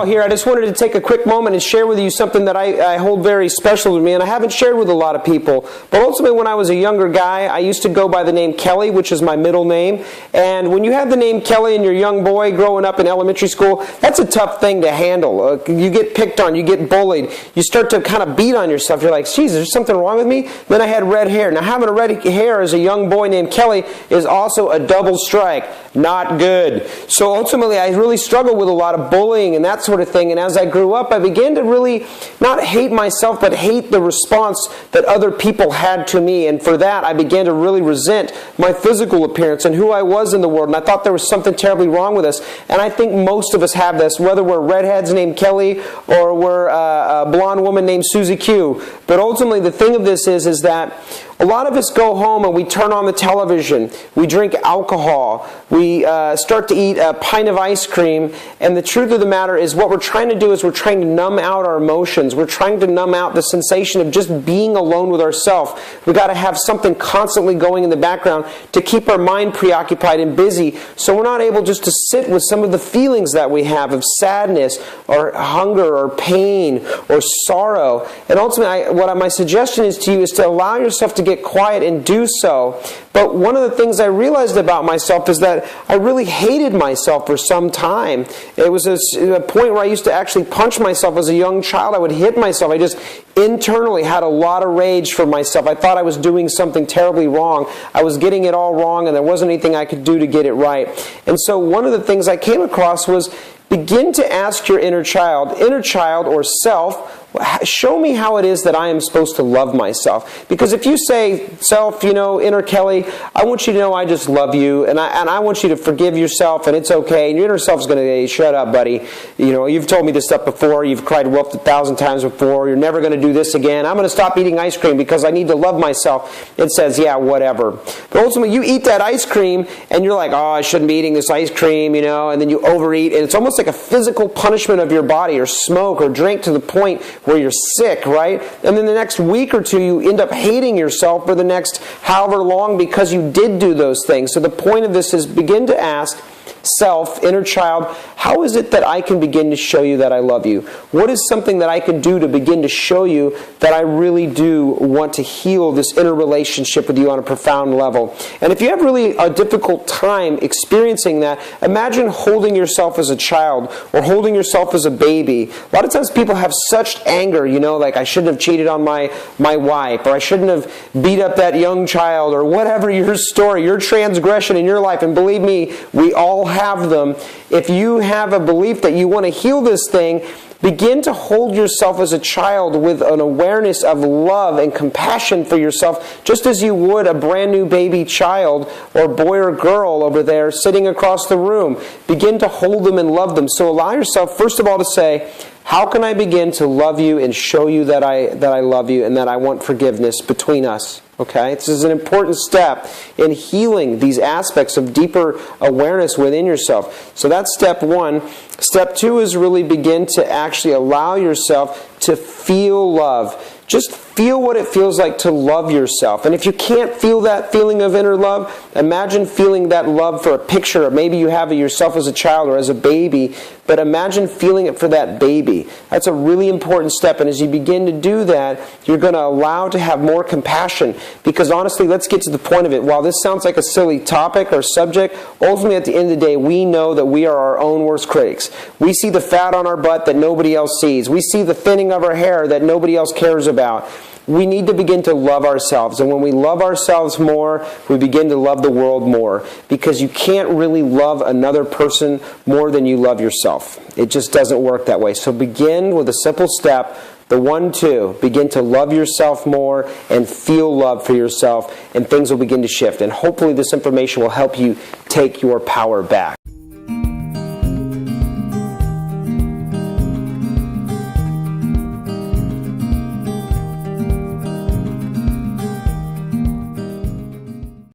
all here, I just wanted to take a quick moment and share with you something that I hold very special to me, and I haven't shared with a lot of people. But ultimately, when I was a younger guy, I used to go by the name Kelly, which is my middle name. And when you have the name Kelly and you're a young boy growing up in elementary school, that's a tough thing to handle. You get picked on, you get bullied, you start to kind of beat on yourself. You're like, geez, is there something wrong with me? Then I had red hair. Now, having a red hair as a young boy named Kelly is also a double strike. Not good. So ultimately, I really struggled with a lot of bullying and that sort of thing. And as I grew up, I began to really not hate myself, but hate the response that other people had to me. And for that, I began to really resent my physical appearance and who I was in the world. And I thought there was something terribly wrong with us. And I think most of us have this, whether we're redheads named Kelly or we're a blonde woman named Susie Q. But ultimately, the thing of this is that a lot of us go home and we turn on the television, we drink alcohol, we start to eat a pint of ice cream, and the truth of the matter is what we're trying to do is we're trying to numb out our emotions. We're trying to numb out the sensation of just being alone with ourselves. We've got to have something constantly going in the background to keep our mind preoccupied and busy, so we're not able just to sit with some of the feelings that we have of sadness or hunger or pain or sorrow. And ultimately, what my suggestion is to you is to allow yourself to get quiet and do so. But one of the things I realized about myself is that I really hated myself for some time. It was a point where I used to actually punch myself as a young child. I would hit myself. I just internally had a lot of rage for myself. I thought I was doing something terribly wrong. I was getting it all wrong, and there wasn't anything I could do to get it right. And so one of the things I came across was begin to ask your inner child or self, show me how it is that I am supposed to love myself. Because if you say, self, inner Kelly, I want you to know I just love you, and I want you to forgive yourself, and it's okay, and your inner self is going to say, shut up, buddy. You've told me this stuff before, you've cried wolf 1,000 times before, you're never going to do this again, I'm going to stop eating ice cream because I need to love myself. It says, yeah, whatever. But ultimately, you eat that ice cream, and you're like, oh, I shouldn't be eating this ice cream, and then you overeat, and it's almost like a physical punishment of your body, or smoke, or drink to the point where you're sick, right? And then the next week or two, you end up hating yourself for the next however long because you did do those things. So the point of this is begin to ask self, inner child, how is it that I can begin to show you that I love you? What is something that I can do to begin to show you that I really do want to heal this inner relationship with you on a profound level? And if you have really a difficult time experiencing that, imagine holding yourself as a child or holding yourself as a baby. A lot of times people have such anger, like I shouldn't have cheated on my wife, or I shouldn't have beat up that young child, or whatever your story, your transgression in your life. And believe me, we all have them. If you have a belief that you want to heal this thing, begin to hold yourself as a child with an awareness of love and compassion for yourself, just as you would a brand new baby child or boy or girl over there sitting across the room. Begin to hold them and love them. So allow yourself, first of all, to say, how can I begin to love you and show you that I love you and that I want forgiveness between us? Okay, this is an important step in healing these aspects of deeper awareness within yourself. So that's step one. Step two is really begin to actually allow yourself to feel love. Just feel what it feels like to love yourself. And if you can't feel that feeling of inner love, imagine feeling that love for a picture, or maybe you have it yourself as a child or as a baby, but imagine feeling it for that baby. That's a really important step, and as you begin to do that, you're going to allow to have more compassion, because honestly, let's get to the point of it. While this sounds like a silly topic or subject, ultimately at the end of the day, we know that we are our own worst critics. We see the fat on our butt that nobody else sees. We see the thinning of our hair that nobody else cares about. We need to begin to love ourselves. And when we love ourselves more, we begin to love the world more. Because you can't really love another person more than you love yourself. It just doesn't work that way. So begin with a simple step. The 1, 2, begin to love yourself more and feel love for yourself, and things will begin to shift. And hopefully this information will help you take your power back.